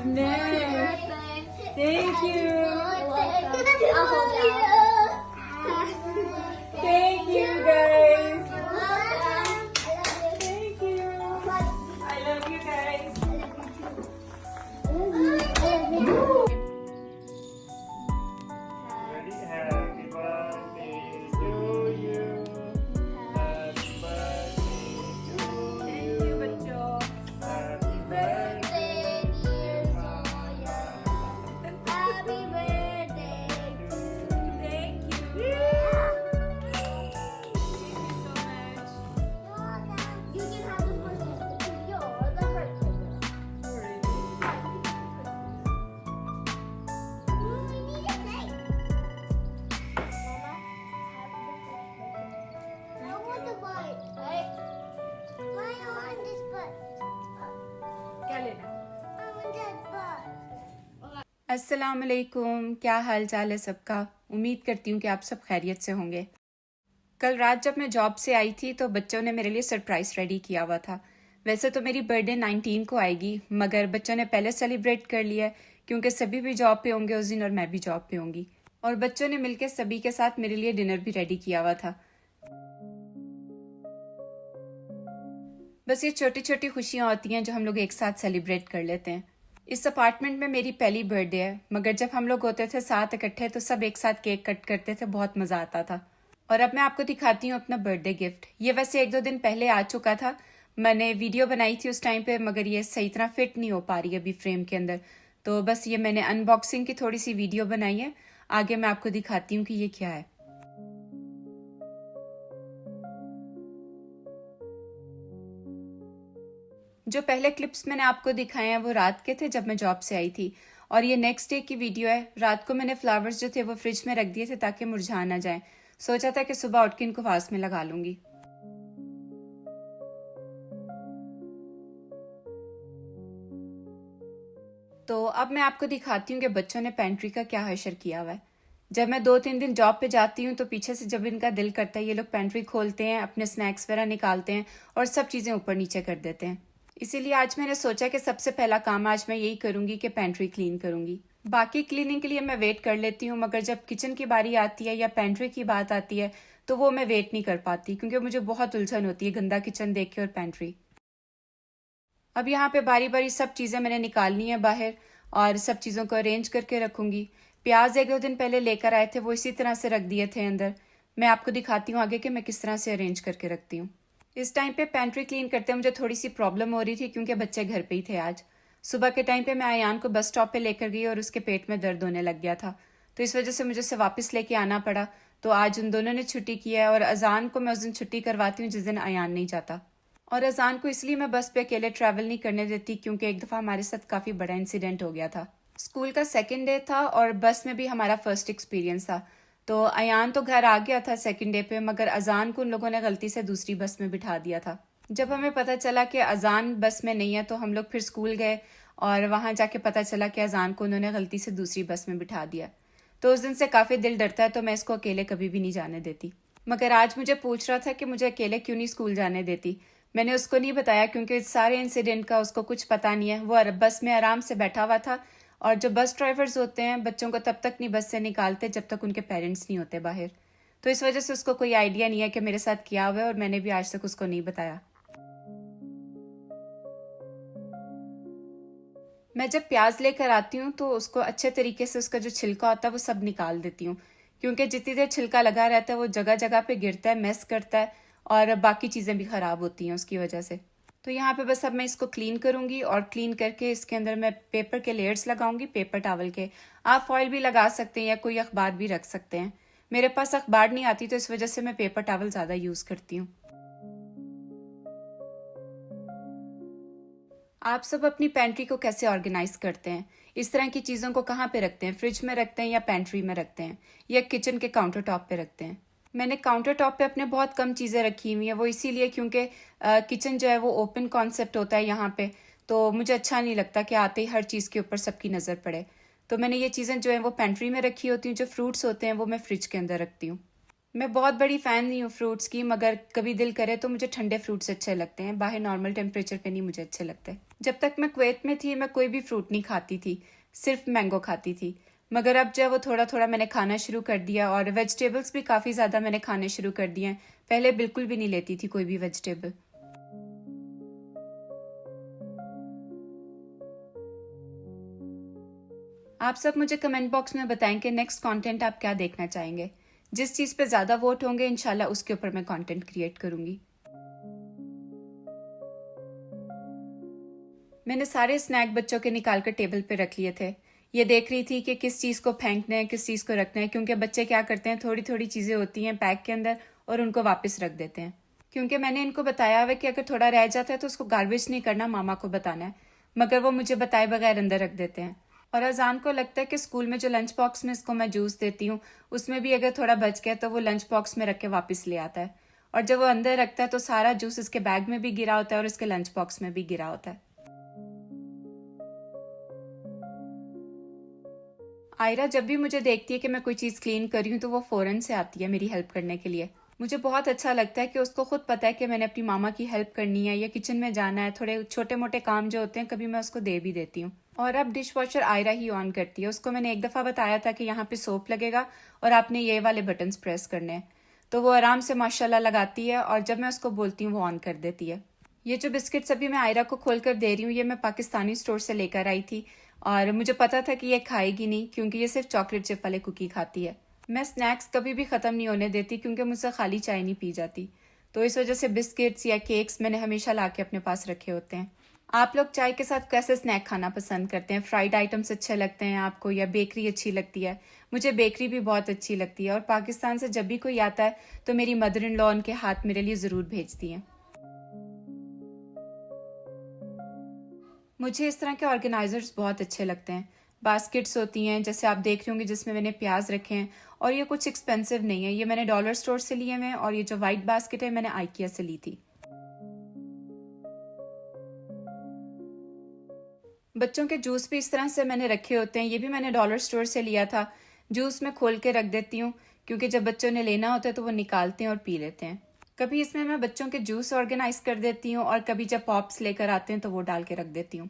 Nice. Thank you. Thank you, guys. Thank you. I love you guys. Ready? Happy birthday to you. Happy birthday to you. Happy birthday, dear Maya. Happy birthday to Thank you. you. Can have the first because you're the birthday girl. We need a cake. Mama, I want the bite. Right? Why I want this bite? क्या लेना? I want that bite. अस्सलाम वालेकुम, क्या हाल चाल है सबका। उम्मीद करती हूँ कि आप सब खैरियत से होंगे। कल रात जब मैं जॉब से आई थी तो बच्चों ने मेरे लिए सरप्राइज़ रेडी किया हुआ था। वैसे तो मेरी बर्थडे 19 को आएगी, मगर बच्चों ने पहले सेलिब्रेट कर लिया है क्योंकि सभी भी जॉब पे होंगे उस दिन और मैं भी जॉब पे होंगी। और बच्चों ने मिलकर सभी के साथ मेरे लिए डिनर भी रेडी किया हुआ था। बस ये छोटी छोटी खुशियाँ होती हैं जो हम लोग एक साथ सेलिब्रेट कर लेते हैं। इस अपार्टमेंट में मेरी पहली बर्थडे है, मगर जब हम लोग होते थे साथ इकट्ठे तो सब एक साथ केक कट करते थे, बहुत मज़ा आता था। और अब मैं आपको दिखाती हूँ अपना बर्थडे गिफ्ट। ये वैसे 1-2 दिन पहले आ चुका था, मैंने वीडियो बनाई थी उस टाइम पे, मगर ये सही तरह फिट नहीं हो पा रही अभी फ्रेम के अंदर। तो बस ये मैंने अनबॉक्सिंग की थोड़ी सी वीडियो बनाई है, आगे मैं आपको दिखाती हूँ कि ये क्या है। जो पहले क्लिप्स मैंने आपको दिखाए हैं वो रात के थे जब मैं जॉब से आई थी, और ये नेक्स्ट डे की वीडियो है। रात को मैंने फ्लावर्स जो थे वो फ्रिज में रख दिए थे ताकि मुरझा ना जाए। सोचा था कि सुबह उठ के इनको वास में लगा लूंगी। तो अब मैं आपको दिखाती हूँ कि बच्चों ने पेंट्री का क्या हशर किया हुआ है। जब मैं 2-3 दिन जॉब पे जाती हूँ तो पीछे से जब इनका दिल करता है ये लोग पेंट्री खोलते हैं, अपने स्नैक्स वगैरह निकालते हैं और सब चीज़ें ऊपर नीचे कर देते हैं। इसीलिए आज मैंने सोचा कि सबसे पहला काम आज मैं यही करूंगी कि पेंट्री क्लीन करूंगी। बाकी क्लीनिंग के लिए मैं वेट कर लेती हूँ, मगर जब किचन की बारी आती है या पेंट्री की बात आती है तो वो मैं वेट नहीं कर पाती क्योंकि मुझे बहुत उलझन होती है गंदा किचन देख के और पेंट्री। अब यहाँ पे बारी बारी सब चीज़ें मैंने निकालनी है बाहर और सब चीज़ों को अरेंज करके रखूंगी। प्याज 1-2 दिन पहले लेकर आए थे, वो इसी तरह से रख दिए थे अंदर। मैं आपको दिखाती हूँ आगे कि मैं किस तरह से अरेंज करके रखती हूँ। इस टाइम पे पेंट्री क्लीन करते मुझे थोड़ी सी प्रॉब्लम हो रही थी क्योंकि बच्चे घर पे ही थे आज। सुबह के टाइम पे मैं अयान को बस स्टॉप पे लेकर गई और उसके पेट में दर्द होने लग गया था, तो इस वजह से मुझे उसे वापस लेके आना पड़ा। तो आज उन दोनों ने छुट्टी किया है और अजान को मैं उस दिन छुट्टी करवाती हूँ जिस दिन अयान नहीं जाता। और अजान को इसलिए मैं बस पे अकेले ट्रैवल नहीं करने देती क्योंकि एक दफ़ा हमारे साथ काफ़ी बड़ा इंसिडेंट हो गया था। स्कूल का 2nd डे था और बस में भी हमारा फर्स्ट एक्सपीरियंस था। तो अयान तो घर आ गया था 2nd डे पे, मगर अजान को उन लोगों ने गलती से दूसरी बस में बिठा दिया था। जब हमें पता चला कि अजान बस में नहीं है तो हम लोग फिर स्कूल गए और वहाँ जाके पता चला कि अजान को उन्होंने गलती से दूसरी बस में बिठा दिया। तो उस दिन से काफ़ी दिल डरता है, तो मैं इसको अकेले कभी भी नहीं जाने देती। मगर आज मुझे पूछ रहा था कि मुझे अकेले क्यों नहीं स्कूल जाने देती। मैंने उसको नहीं बताया क्योंकि इस सारे इंसिडेंट का उसको कुछ पता नहीं है। वो बस में आराम से बैठा हुआ था और जो बस ड्राइवर्स होते हैं बच्चों को तब तक नहीं बस से निकालते जब तक उनके पेरेंट्स नहीं होते बाहर। तो इस वजह से उसको कोई आइडिया नहीं है कि मेरे साथ क्या हुआ है और मैंने भी आज तक उसको नहीं बताया। मैं जब प्याज लेकर आती हूँ तो उसको अच्छे तरीके से उसका जो छिलका होता है वो सब निकाल देती हूँ, क्योंकि जितनी देर छिलका लगा रहता है वो जगह जगह पे गिरता है, मेस करता है और बाकी चीज़ें भी ख़राब होती हैं उसकी वजह से। तो यहाँ पे बस अब मैं इसको क्लीन करूँगी और क्लीन करके इसके अंदर मैं पेपर के लेयर्स लगाऊंगी, पेपर टॉवल के। आप फॉइल भी लगा सकते हैं या कोई अखबार भी रख सकते हैं। मेरे पास अखबार नहीं आती तो इस वजह से मैं पेपर टॉवल ज़्यादा यूज़ करती हूँ। आप सब अपनी पेंट्री को कैसे ऑर्गेनाइज करते हैं? इस तरह की चीज़ों को कहाँ पे रखते हैं? फ्रिज में रखते हैं या पेंट्री में रखते हैं या किचन के काउंटर टॉप पे रखते हैं? मैंने काउंटर टॉप पे अपने बहुत कम चीज़ें रखी हुई हैं, वो इसीलिए क्योंकि किचन जो है वो ओपन कॉन्सेप्ट होता है यहाँ पे, तो मुझे अच्छा नहीं लगता कि आते ही हर चीज़ के ऊपर सबकी नज़र पड़े। तो मैंने ये चीज़ें जो है वो पेंट्री में रखी होती हैं। जो फ्रूट्स होते हैं वो मैं फ्रिज के अंदर रखती हूँ। मैं बहुत बड़ी फ़ैन नहीं हूँ फ्रूट्स की, मगर कभी दिल करे तो मुझे ठंडे फ्रूट्स अच्छे लगते हैं। बाहर नॉर्मल टेम्परेचर पे नहीं मुझे अच्छे लगते। जब तक मैं कुवैत में थी मैं कोई भी फ्रूट नहीं खाती थी, सिर्फ मैंगो खाती थी। मगर अब जब वो थोड़ा थोड़ा मैंने खाना शुरू कर दिया और वेजिटेबल्स भी काफ़ी ज़्यादा मैंने खाने शुरू कर दिए हैं। पहले बिल्कुल भी नहीं लेती थी कोई भी वेजिटेबल। आप सब मुझे कमेंट बॉक्स में बताएं कि नेक्स्ट कंटेंट आप क्या देखना चाहेंगे। जिस चीज़ पे ज़्यादा वोट होंगे इंशाल्लाह उसके ऊपर मैं कंटेंट क्रिएट करूंगी। मैंने सारे स्नैक बच्चों के निकाल कर टेबल पे रख लिए थे। ये देख रही थी कि किस चीज़ को फेंकना है, किस चीज़ को रखना है, क्योंकि बच्चे क्या करते हैं, थोड़ी थोड़ी चीज़ें होती हैं पैक के अंदर और उनको वापस रख देते हैं। क्योंकि मैंने इनको बताया हुआ कि अगर थोड़ा रह जाता है तो उसको गार्बेज नहीं करना, मामा को बताना है, मगर वो मुझे बताए बगैर अंदर रख देते हैं। और अजान को लगता है कि स्कूल में जो लंच बॉक्स में इसको मैं जूस देती हूँ उसमें भी अगर थोड़ा बच गया तो वो लंच बॉक्स में रख के वापस ले आता है। और जब वो अंदर रखता है तो सारा जूस इसके बैग में भी गिरा होता है और इसके लंच बॉक्स में भी गिरा होता है। आयरा जब भी मुझे देखती है कि मैं कोई चीज़ क्लीन कर रही हूँ तो वो फ़ौरन से आती है मेरी हेल्प करने के लिए। मुझे बहुत अच्छा लगता है कि उसको खुद पता है कि मैंने अपनी मामा की हेल्प करनी है या किचन में जाना है। थोड़े छोटे मोटे काम जो होते हैं कभी मैं उसको दे भी देती हूँ। और अब डिश वॉशर आयरा ही ऑन करती है। उसको मैंने एक दफ़ा बताया था कि यहाँ पे सोप लगेगा और आपने ये वाले बटन्स प्रेस करने हैं, तो वो आराम से माशाल्लाह लगाती है और जब मैं उसको बोलती हूँ वो ऑन कर देती है। ये जो बिस्किट्स अभी मैं आयरा को खोल कर दे रही हूँ ये मैं पाकिस्तानी स्टोर से लेकर आई थी और मुझे पता था कि ये खाएगी नहीं क्योंकि ये सिर्फ चॉकलेट चिप वाले कुकी खाती है। मैं स्नैक्स कभी भी ख़त्म नहीं होने देती क्योंकि मुझसे खाली चाय नहीं पी जाती, तो इस वजह से बिस्किट्स या केक्स मैंने हमेशा ला के अपने पास रखे होते हैं। आप लोग चाय के साथ कैसे स्नैक खाना पसंद करते हैं? फ्राइड आइटम्स अच्छे लगते हैं आपको या बेकरी अच्छी लगती है? मुझे बेकरी भी बहुत अच्छी लगती है और पाकिस्तान से जब भी कोई आता है तो मेरी मदर इन लॉ उनके हाथ मेरे लिए ज़रूर भेजती हैं। मुझे इस तरह के ऑर्गेनाइजर्स बहुत अच्छे लगते हैं। बास्केट्स होती हैं जैसे आप देख रहे होंगे जिसमें मैंने प्याज रखे हैं और ये कुछ एक्सपेंसिव नहीं है, ये मैंने डॉलर स्टोर से लिए हुए हैं और ये जो वाइट बास्केट है मैंने आइकिया से ली थी। बच्चों के जूस भी इस तरह से मैंने रखे होते हैं, ये भी मैंने डॉलर स्टोर से लिया था। जूस मैं खोल के रख देती हूँ क्योंकि जब बच्चों ने लेना होता है तो वो निकालते हैं और पी लेते हैं। कभी इसमें मैं बच्चों के जूस ऑर्गेनाइज कर देती हूँ और कभी जब पॉप्स लेकर आते हैं तो वो डाल के रख देती हूँ।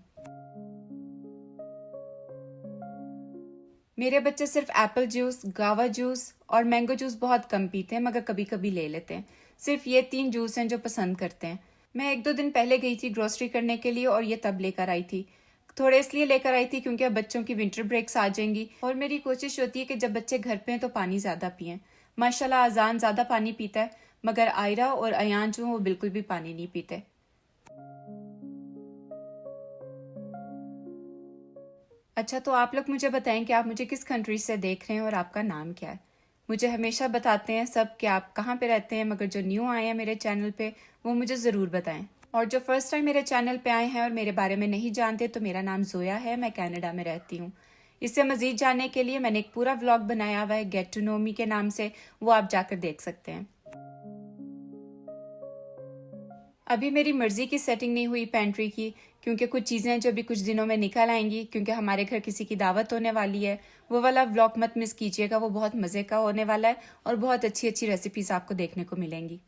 मेरे बच्चे सिर्फ एप्पल जूस, गावा जूस और मैंगो जूस बहुत कम पीते हैं, मगर कभी कभी ले लेते हैं। सिर्फ ये 3 जूस हैं जो पसंद करते हैं। मैं 1-2 दिन पहले गई थी ग्रोसरी करने के लिए और ये तब लेकर आई थी। थोड़े इसलिए लेकर आई थी क्योंकि अब बच्चों की विंटर ब्रेक्स आ जाएंगी और मेरी कोशिश होती है कि जब बच्चे घर पे हैं तो पानी ज़्यादा पिएं। माशाल्लाह अजान ज़्यादा पानी पीता है, मगर आयरा और अयान जो वो बिल्कुल भी पानी नहीं पीते। अच्छा, तो आप लोग मुझे बताएं कि आप मुझे किस कंट्री से देख रहे हैं और आपका नाम क्या है। मुझे हमेशा बताते हैं सब कि आप कहाँ पे रहते हैं, मगर जो न्यू आए हैं मेरे चैनल पे वो मुझे ज़रूर बताएं। और जो फर्स्ट टाइम मेरे चैनल पे आए हैं और मेरे बारे में नहीं जानते तो मेरा नाम जोया है, मैं कनाडा में रहती हूँ। इससे मज़ीद जानने के लिए मैंने एक पूरा व्लॉग बनाया हुआ है गेट टू नो मी के नाम से, वो आप जाकर देख सकते हैं। अभी मेरी मर्जी की सेटिंग नहीं हुई पेंट्री की क्योंकि कुछ चीज़ें जो अभी कुछ दिनों में निकल आएंगी क्योंकि हमारे घर किसी की दावत होने वाली है। वो वाला व्लॉग मत मिस कीजिएगा, वो बहुत मज़े का होने वाला है और बहुत अच्छी अच्छी रेसिपीज़ आपको देखने को मिलेंगी।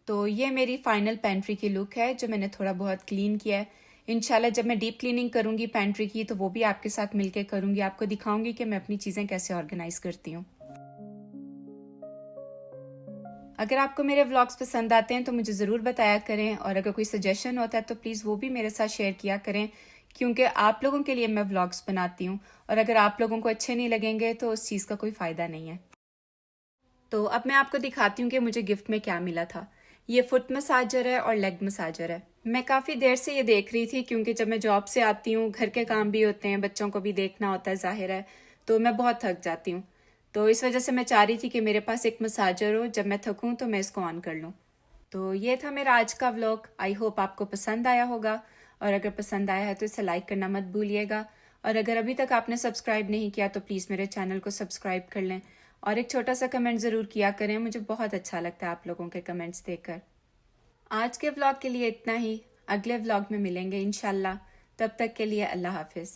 तो ये मेरी फाइनल पेंट्री की लुक है जो मैंने थोड़ा बहुत क्लीन किया है। इंशाल्लाह जब मैं डीप क्लीनिंग करूँगी पेंट्री की तो वो भी आपके साथ मिलकर करूँगी, आपको दिखाऊंगी कि मैं अपनी चीज़ें कैसे ऑर्गेनाइज करती हूँ। अगर आपको मेरे व्लॉग्स पसंद आते हैं तो मुझे ज़रूर बताया करें और अगर कोई सजेशन होता है तो प्लीज़ वो भी मेरे साथ शेयर किया करें क्योंकि आप लोगों के लिए मैं व्लॉग्स बनाती हूँ और अगर आप लोगों को अच्छे नहीं लगेंगे तो उस चीज़ का कोई फ़ायदा नहीं है। तो अब मैं आपको दिखाती हूँ कि मुझे गिफ्ट में क्या मिला था। ये फुट मसाजर है और लेग मसाजर है। मैं काफ़ी देर से ये देख रही थी क्योंकि जब मैं जॉब से आती हूँ घर के काम भी होते हैं, बच्चों को भी देखना होता है ज़ाहिर है, तो मैं बहुत थक जाती हूँ। तो इस वजह से मैं चाह रही थी कि मेरे पास एक मसाजर हो, जब मैं थकूं तो मैं इसको ऑन कर लूं। तो ये था मेरा आज का व्लॉग। आई होप आपको पसंद आया होगा और अगर पसंद आया है तो इसे लाइक करना मत भूलिएगा और अगर अभी तक आपने सब्सक्राइब नहीं किया तो प्लीज़ मेरे चैनल को सब्सक्राइब कर लें और एक छोटा सा कमेंट ज़रूर किया करें, मुझे बहुत अच्छा लगता है आप लोगों के कमेंट्स देखकर। आज के व्लॉग के लिए इतना ही, अगले व्लॉग में मिलेंगे इंशाल्लाह। तब तक के लिए अल्लाह हाफिज़।